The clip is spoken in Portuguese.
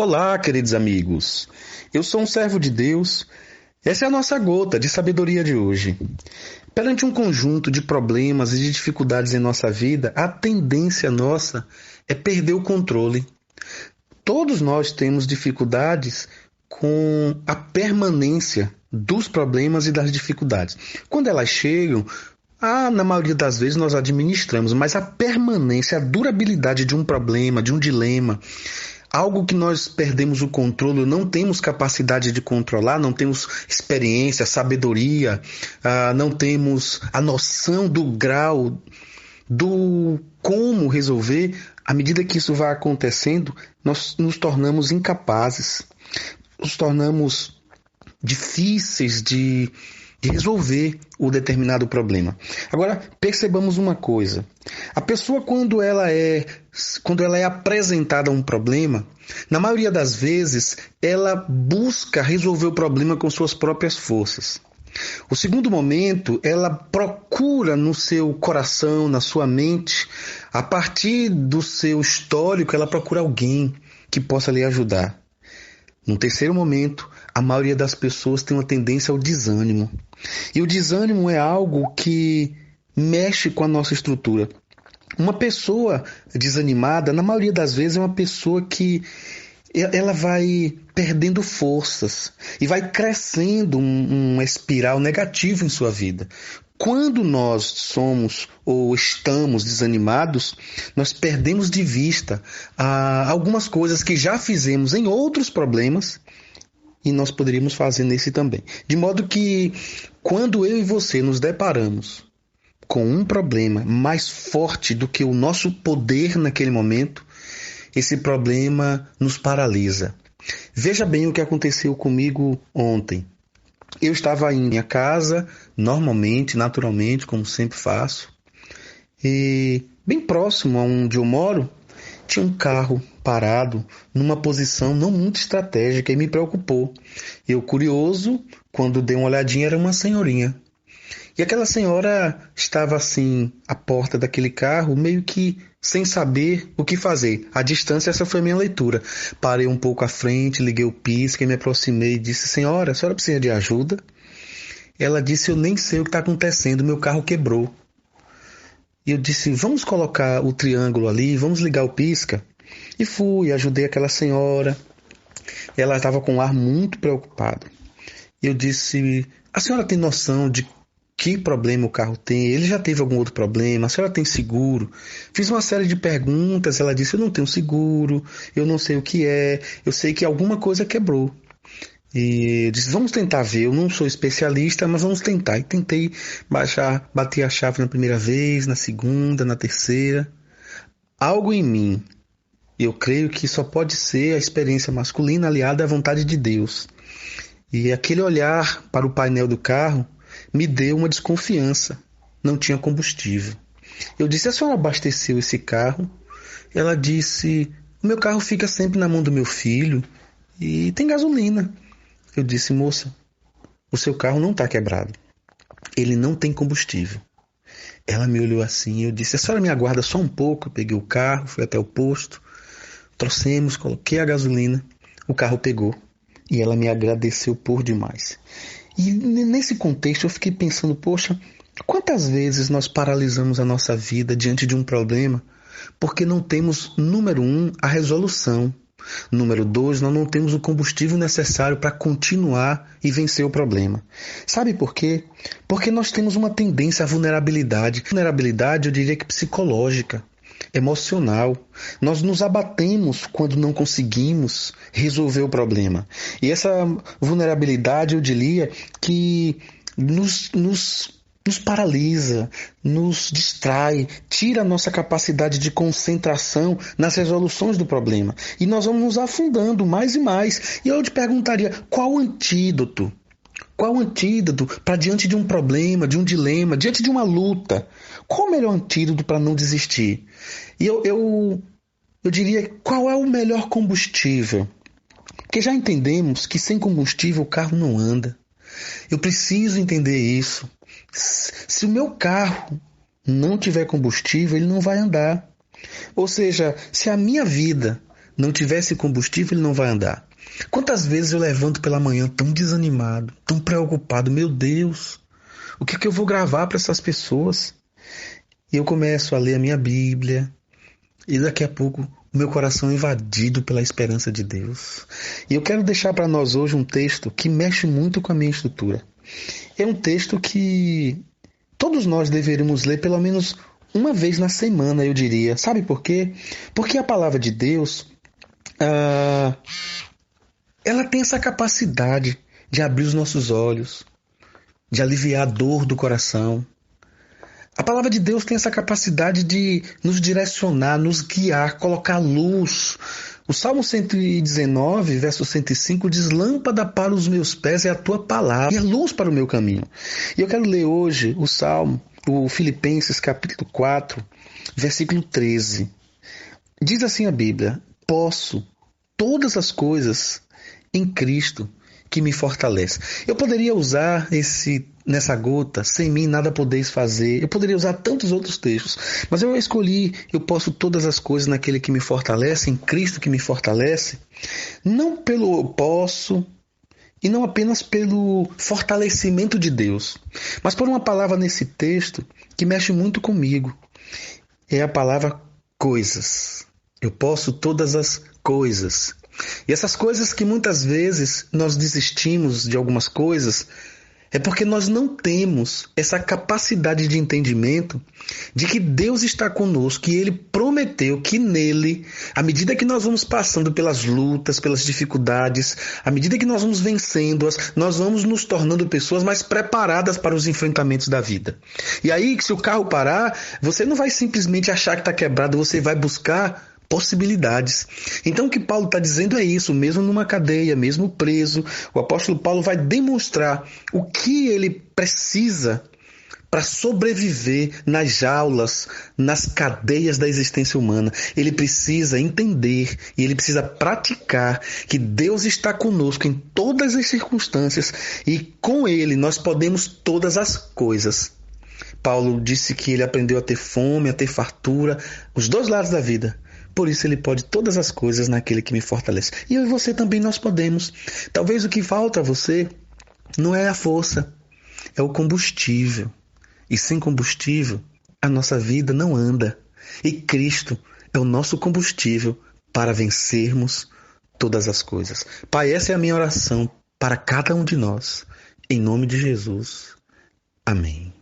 Olá, queridos amigos. Eu sou um servo de Deus. Essa é a nossa gota de sabedoria de hoje. Perante um conjunto de problemas e de dificuldades em nossa vida, a tendência nossa é perder o controle. Todos nós temos dificuldades com a permanência dos problemas e das dificuldades. Quando elas chegam, na maioria das vezes nós administramos, mas a permanência, a durabilidade de um problema, de um dilema, algo que nós perdemos o controle, não temos capacidade de controlar, não temos experiência, sabedoria, não temos a noção do grau, do como resolver. À medida que isso vai acontecendo, nós nos tornamos incapazes, nos tornamos difíceis de resolver o determinado problema. Agora, percebamos uma coisa. A pessoa, quando ela é apresentada a um problema, na maioria das vezes, ela busca resolver o problema com suas próprias forças. O segundo momento, ela procura no seu coração, na sua mente, a partir do seu histórico, ela procura alguém que possa lhe ajudar. No terceiro momento, a maioria das pessoas tem uma tendência ao desânimo. E o desânimo é algo que mexe com a nossa estrutura. Uma pessoa desanimada, na maioria das vezes, é uma pessoa que ela vai perdendo forças e vai crescendo uma espiral negativa em sua vida. Quando nós somos ou estamos desanimados, nós perdemos de vista algumas coisas que já fizemos em outros problemas e nós poderíamos fazer nesse também. De modo que, quando eu e você nos deparamos com um problema mais forte do que o nosso poder naquele momento, esse problema nos paralisa. Veja bem o que aconteceu comigo ontem. Eu estava em minha casa, normalmente, naturalmente, como sempre faço, e bem próximo a onde eu moro, tinha um carro parado numa posição não muito estratégica e me preocupou. Eu, curioso, quando dei uma olhadinha, era uma senhorinha. E aquela senhora estava assim, à porta daquele carro, meio que sem saber o que fazer. À distância, essa foi a minha leitura. Parei um pouco à frente, liguei o pisca e me aproximei e disse: Senhora, a senhora precisa de ajuda? Ela disse: eu nem sei o que está acontecendo, meu carro quebrou. E eu disse: vamos colocar o triângulo ali, vamos ligar o pisca. E fui, ajudei aquela senhora. Ela estava com um ar muito preocupado. E eu disse: a senhora tem noção de que problema o carro tem? Ele já teve algum outro problema? A senhora tem seguro? Fiz uma série de perguntas. Ela disse: eu não tenho seguro, eu não sei o que é, eu sei que alguma coisa quebrou. E eu disse: vamos tentar ver, eu não sou especialista, mas vamos tentar. E tentei bater a chave na primeira vez, na segunda, na terceira. Algo em mim, eu creio que só pode ser a experiência masculina aliada à vontade de Deus. E aquele olhar para o painel do carro me deu uma desconfiança. Não tinha combustível. Eu disse: a senhora abasteceu esse carro? Ela disse: o meu carro fica sempre na mão do meu filho e tem gasolina. Eu disse: moça, o seu carro não está quebrado. Ele não tem combustível. Ela me olhou assim e eu disse: a senhora me aguarda só um pouco. Eu peguei o carro, fui até o posto, trouxemos, coloquei a gasolina, o carro pegou e ela me agradeceu por demais. E nesse contexto eu fiquei pensando: poxa, quantas vezes nós paralisamos a nossa vida diante de um problema porque não temos, número 1, a resolução. Número 2, nós não temos o combustível necessário para continuar e vencer o problema. Sabe por quê? Porque nós temos uma tendência à vulnerabilidade. Vulnerabilidade, eu diria que psicológica, emocional. Nós nos abatemos quando não conseguimos resolver o problema. E essa vulnerabilidade, eu diria, que nos paralisa, nos distrai, tira a nossa capacidade de concentração nas resoluções do problema. E nós vamos nos afundando mais e mais. E eu te perguntaria: qual o antídoto? Qual o antídoto para diante de um problema, de um dilema, diante de uma luta? Qual o melhor antídoto para não desistir? E eu diria: qual é o melhor combustível? Porque já entendemos que sem combustível o carro não anda. Eu preciso entender isso. Se o meu carro não tiver combustível, ele não vai andar. Ou seja, se a minha vida não tiver esse combustível, ele não vai andar. Quantas vezes eu levanto pela manhã tão desanimado, tão preocupado, meu Deus, o que é que eu vou gravar para essas pessoas? E eu começo a ler a minha Bíblia, e daqui a pouco o meu coração é invadido pela esperança de Deus. E eu quero deixar para nós hoje um texto que mexe muito com a minha estrutura. É um texto que todos nós deveríamos ler pelo menos uma vez na semana, eu diria. Sabe por quê? Porque a palavra de Deus, ela tem essa capacidade de abrir os nossos olhos, de aliviar a dor do coração. A palavra de Deus tem essa capacidade de nos direcionar, nos guiar, colocar luz. O Salmo 119, verso 105, diz: lâmpada para os meus pés é a tua palavra, e é luz para o meu caminho. E eu quero ler hoje o Salmo, o Filipenses capítulo 4, versículo 13. Diz assim a Bíblia: posso todas as coisas em Cristo que me fortalece. Eu poderia usar nessa gota, sem mim nada podeis fazer. Eu poderia usar tantos outros textos, mas eu escolhi: eu posso todas as coisas naquele que me fortalece, em Cristo que me fortalece, não pelo eu posso, e não apenas pelo fortalecimento de Deus, mas por uma palavra nesse texto que mexe muito comigo. É a palavra coisas. Eu posso todas as coisas. E essas coisas que muitas vezes nós desistimos de algumas coisas, é porque nós não temos essa capacidade de entendimento de que Deus está conosco, que Ele prometeu que nele, à medida que nós vamos passando pelas lutas, pelas dificuldades, à medida que nós vamos vencendo-as, nós vamos nos tornando pessoas mais preparadas para os enfrentamentos da vida. E aí, se o carro parar, você não vai simplesmente achar que está quebrado, você vai buscar possibilidades. Então o que Paulo está dizendo é isso, mesmo numa cadeia, mesmo preso, o apóstolo Paulo vai demonstrar o que ele precisa para sobreviver nas jaulas, nas cadeias da existência humana. Ele precisa entender e ele precisa praticar que Deus está conosco em todas as circunstâncias e com ele nós podemos todas as coisas. Paulo disse que ele aprendeu a ter fome, a ter fartura, os dois lados da vida. Por isso ele pode todas as coisas naquele que me fortalece. E eu e você também nós podemos. Talvez o que falta a você não é a força, é o combustível. E sem combustível, a nossa vida não anda. E Cristo é o nosso combustível para vencermos todas as coisas. Pai, essa é a minha oração para cada um de nós. Em nome de Jesus. Amém.